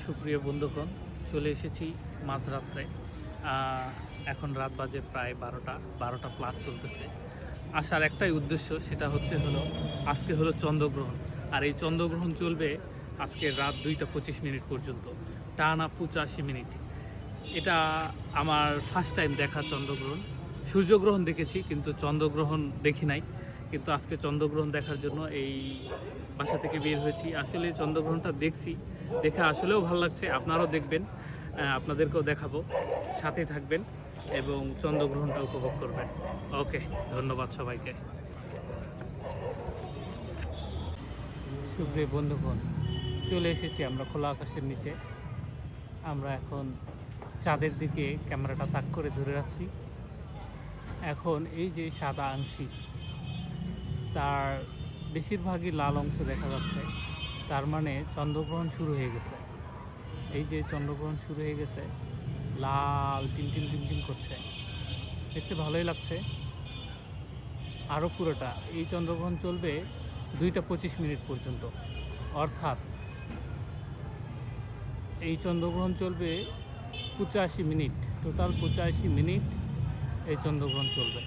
সুপ্রিয় বন্ধুগণ, চলে এসেছি মাঝরাত্রে। এখন রাত বাজে প্রায় 12টা প্লাস চলতেছে। আসার একটাই উদ্দেশ্য, সেটা হলো আজকে হলো চন্দ্রগ্রহণ। আর এই চন্দ্রগ্রহণ চলবে আজকে রাত 2:25 পর্যন্ত, টানা 85 মিনিট। এটা আমার ফার্স্ট টাইম দেখা চন্দ্রগ্রহণ। সূর্যগ্রহণ দেখেছি কিন্তু চন্দ্রগ্রহণ দেখি নাই। কিন্তু আজকে চন্দ্রগ্রহণ দেখার জন্য এই বাসা থেকে বের হয়েছি। আসলে চন্দ্রগ্রহণটা দেখছি, দেখে আসলেও ভালো লাগছে। আপনারাও দেখবেন, আপনাদেরকেও দেখাবো, সাথে থাকবেন এবং চন্দ্রগ্রহণটা উপভোগ করবেন। ওকে, ধন্যবাদ সবাইকে। সুপ্রিয় বন্ধুগণ, চলে এসেছি আমরা খোলা আকাশের নিচে। আমরা এখন চাঁদের দিকে ক্যামেরাটা তাক করে ধরে রাখছি। এখন এই যে সাদা আংশিক, তার বেশিরভাগই লাল অংশ দেখা যাচ্ছে, তার মানে চন্দ্রগ্রহণ শুরু হয়ে গেছে। এই যে চন্দ্রগ্রহণ শুরু হয়ে গেছে, লাল টিম করছে, দেখতে ভালোই লাগছে। আরও পুরোটা এই চন্দ্রগ্রহণ চলবে 2:25 পর্যন্ত, অর্থাৎ এই চন্দ্রগ্রহণ চলবে 85 মিনিট, টোটাল 85 মিনিট এই চন্দ্রগ্রহণ চলবে।